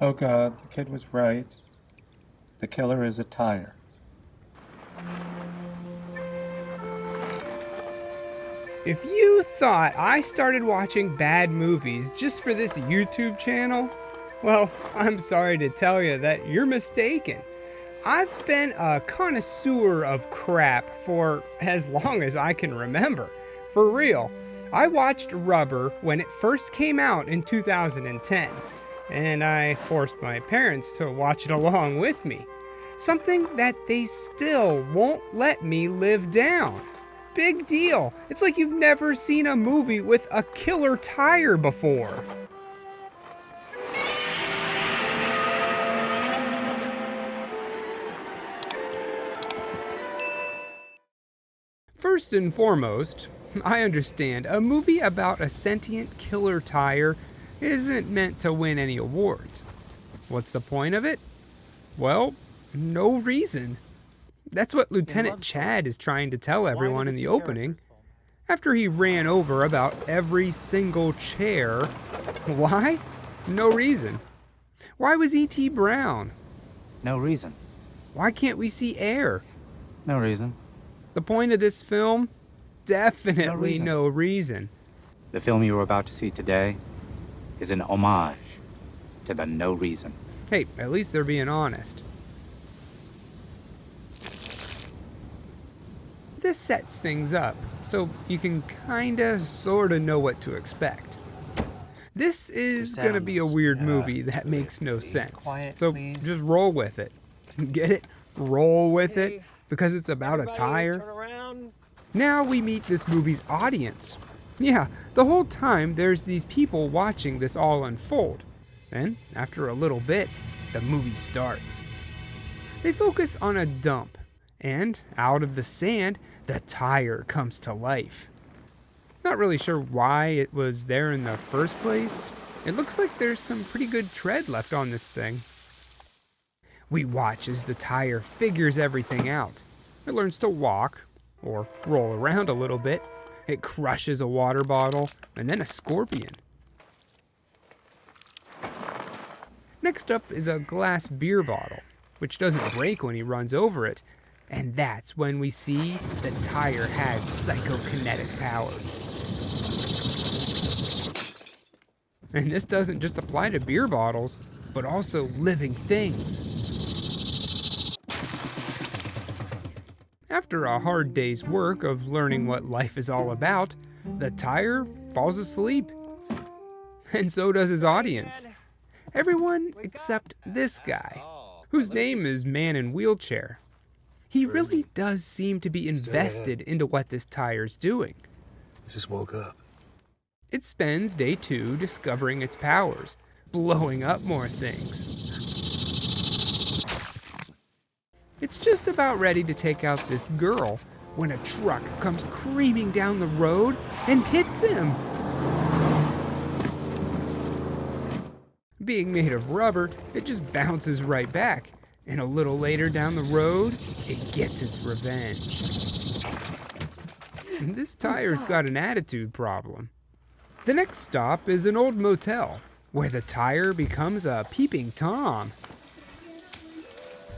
Oh God, the kid was right. The killer is a tire. If you thought I started watching bad movies just for this YouTube channel, well, I'm sorry to tell you that you're mistaken. I've been a connoisseur of crap for as long as I can remember. For real. I watched Rubber when it first came out in 2010, and I forced my parents to watch it along with me. Something that they still won't let me live down. Big deal. It's like you've never seen a movie with a killer tire before. First and foremost, I understand a movie about a sentient killer tire isn't meant to win any awards. What's the point of it? Well, no reason. That's what Lieutenant Chad is trying to tell everyone in the opening. After he ran over about every single chair. Why? No reason. Why was E.T. brown? No reason. Why can't we see air? No reason. The point of this film? Definitely no reason. The film you are about to see today is an homage to the no reason. Hey, at least they're being honest. This sets things up, so you can kinda, sorta know what to expect. This is gonna be a weird movie that makes no sense. So just roll with it. Get it? Roll with it, because it's about a tire. Now we meet this movie's audience. Yeah, the whole time there's these people watching this all unfold. Then, after a little bit, the movie starts. They focus on a dump, and out of the sand, the tire comes to life. Not really sure why it was there in the first place. It looks like there's some pretty good tread left on this thing. We watch as the tire figures everything out. It learns to walk, or roll around a little bit. It crushes a water bottle, and then a scorpion. Next up is a glass beer bottle, which doesn't break when he runs over it. And that's when we see the tire has psychokinetic powers. And this doesn't just apply to beer bottles, but also living things. After a hard day's work of learning what life is all about, the tire falls asleep. And so does his audience. Everyone except this guy, whose name is Man in Wheelchair. He really does seem to be invested into what this tire's doing. Just woke up. It spends day 2 discovering its powers, blowing up more things. It's just about ready to take out this girl when a truck comes creaming down the road and hits him. Being made of rubber, it just bounces right back. And a little later down the road, it gets its revenge. And this tire's got an attitude problem. The next stop is an old motel, where the tire becomes a peeping Tom.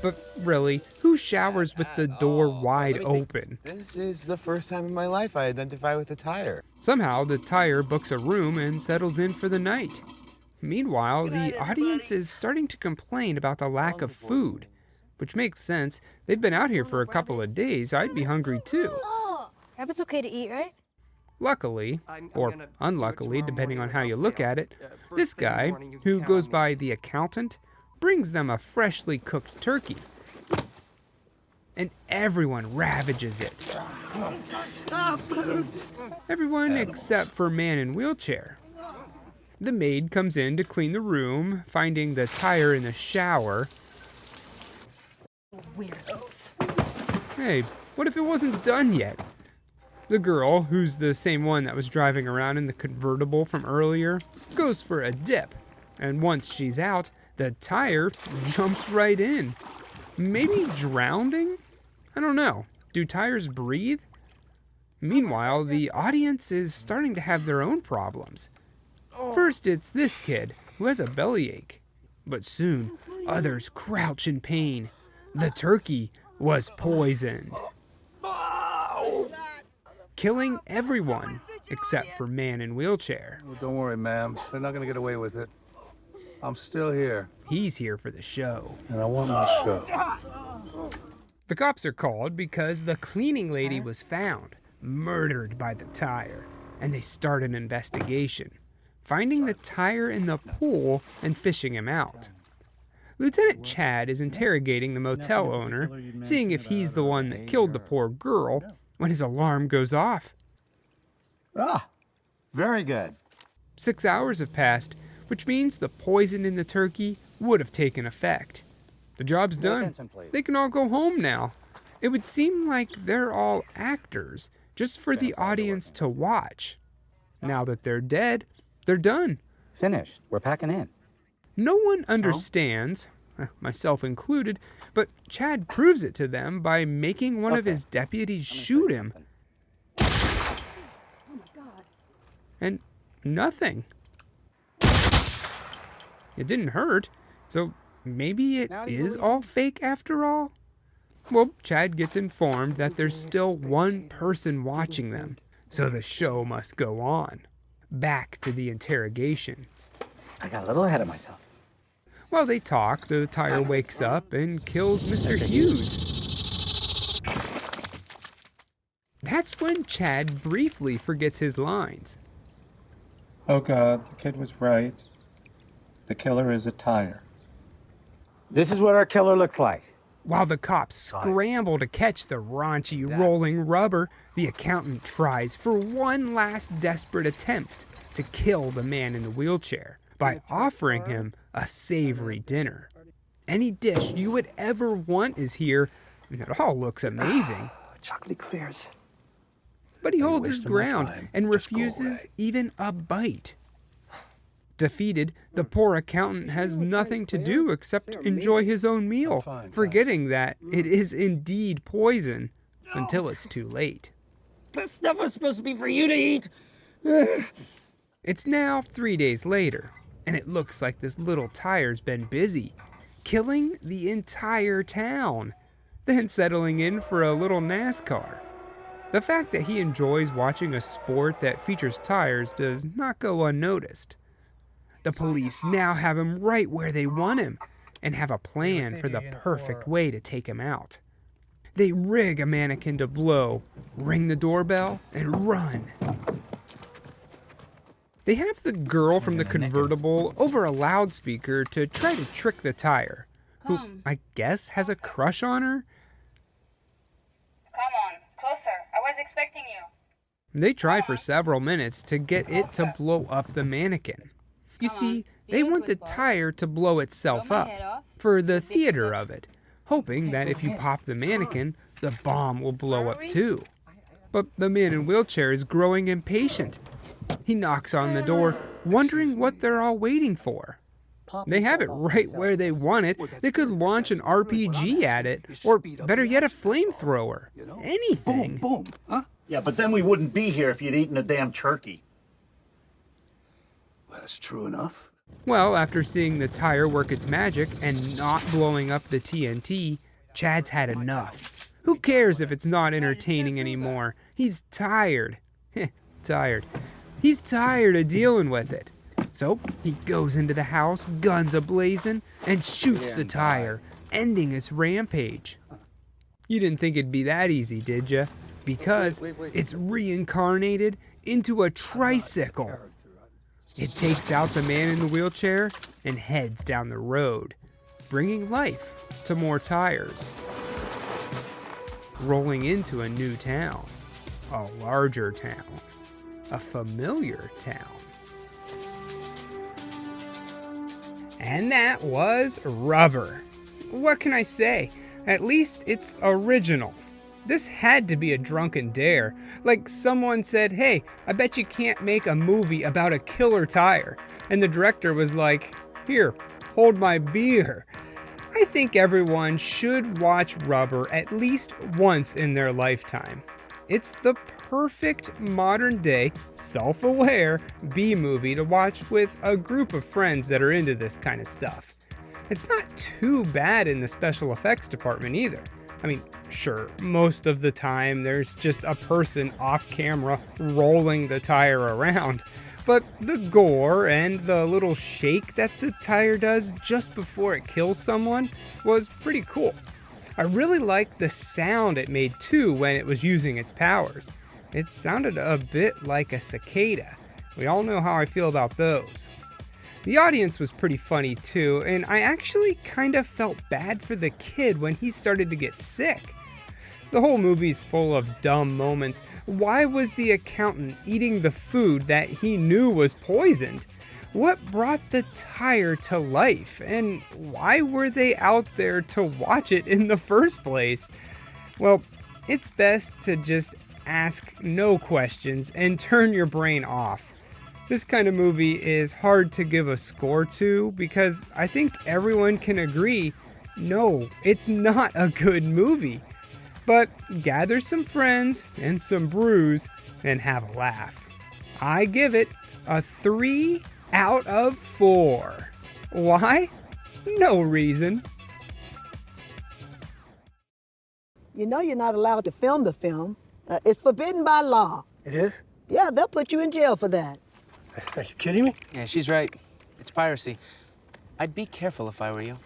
But really, who showers with the door wide open? This is the first time in my life I identify with a tire. Somehow, the tire books a room and settles in for the night. Meanwhile, the audience is starting to complain about the lack of food, which makes sense. They've been out here for a couple of days. I'd be hungry too. Rabbit's okay to eat, right? Luckily, or unluckily, depending on how you look at it, this guy, who goes by the accountant, brings them a freshly cooked turkey. And everyone ravages it. Everyone except for Man in Wheelchair. The maid comes in to clean the room, finding the tire in the shower. Weirdos. Hey, what if it wasn't done yet? The girl, who's the same one that was driving around in the convertible from earlier, goes for a dip. And once she's out, the tire jumps right in. Maybe drowning? I don't know. Do tires breathe? Meanwhile, the audience is starting to have their own problems. First, it's this kid, who has a bellyache. But soon, others crouch in pain. The turkey was poisoned, killing everyone except for man in wheelchair. Well, don't worry, ma'am. They're not gonna get away with it. I'm still here. He's here for the show. And I want my show. The cops are called because the cleaning lady was found, murdered by the tire, and they start an investigation, finding the tire in the pool and fishing him out. Lieutenant Chad is interrogating the motel owner, seeing if he's the one that killed the poor girl, when his alarm goes off. Ah, very good. 6 hours have passed, which means the poison in the turkey would have taken effect. The job's done. They can all go home now. It would seem like they're all actors, just for the audience to watch. Now that they're dead, they're done. Finished. We're packing in. No one understands, myself included, but Chad proves it to them by making one of his deputies shoot him. Oh my God. And nothing. It didn't hurt, so maybe it is all fake after all? Well, Chad gets informed that there's still one person watching them, so the show must go on. Back to the interrogation. I got a little ahead of myself. While they talk, the tire wakes up and kills Mr. Hughes. That's when Chad briefly forgets his lines. Oh God, the kid was right. The killer is a tire. This is what our killer looks like. While the cops scramble to catch the raunchy rolling rubber, the accountant tries for one last desperate attempt to kill the man in the wheelchair by offering him a savory dinner. Any dish you would ever want is here, and it all looks amazing. Chocolate clears. But he holds his ground and refuses even a bite. Defeated, the poor accountant has nothing to do except enjoy his own meal, forgetting that it is indeed poison until it's too late. This stuff was supposed to be for you to eat. It's now 3 days later, and it looks like this little tire's been busy, killing the entire town, then settling in for a little NASCAR. The fact that he enjoys watching a sport that features tires does not go unnoticed. The police now have him right where they want him and have a plan for the perfect way to take him out. They rig a mannequin to blow, ring the doorbell, and run. They have the girl from the convertible over a loudspeaker to try to trick the tire, who I guess has a crush on her. Come on, closer. I was expecting you. They try for several minutes to get it to blow up the mannequin. You see, they want the tire to blow itself up for the theater of it, hoping that if you pop the mannequin, the bomb will blow up too. But the man in wheelchair is growing impatient. He knocks on the door, wondering what they're all waiting for. They have it right where they want it. They could launch an RPG at it, or better yet, a flamethrower. Anything. Boom, huh? Yeah, but then we wouldn't be here if you'd eaten a damn turkey. Well, that's true enough. Well, after seeing the tire work its magic and not blowing up the TNT, Chad's had enough. Who cares if it's not entertaining anymore? He's tired. Tired. He's tired of dealing with it. So he goes into the house, guns a-blazing, and shoots the tire, ending its rampage. You didn't think it'd be that easy, did ya? Because it's reincarnated into a tricycle. It takes out the man in the wheelchair and heads down the road, bringing life to more tires. Rolling into a new town, a larger town, a familiar town. And that was Rubber. What can I say? At least it's original. This had to be a drunken dare. Like someone said, hey, I bet you can't make a movie about a killer tire. And the director was like, here, hold my beer. I think everyone should watch Rubber at least once in their lifetime. It's the perfect modern-day, self-aware B-movie to watch with a group of friends that are into this kind of stuff. It's not too bad in the special effects department either. I mean, sure, most of the time there's just a person off camera rolling the tire around, but the gore and the little shake that the tire does just before it kills someone was pretty cool. I really liked the sound it made too when it was using its powers. It sounded a bit like a cicada. We all know how I feel about those. The audience was pretty funny too, and I actually kind of felt bad for the kid when he started to get sick. The whole movie's full of dumb moments. Why was the accountant eating the food that he knew was poisoned? What brought the tire to life? And why were they out there to watch it in the first place? Well, it's best to just ask no questions and turn your brain off. This kind of movie is hard to give a score to because I think everyone can agree, no, it's not a good movie. But gather some friends and some brews and have a laugh. I give it a 3 out of 4. Why? No reason. You know you're not allowed to film the film. It's forbidden by law. It is? Yeah, they'll put you in jail for that. Are you kidding me? Yeah, she's right. It's piracy. I'd be careful if I were you.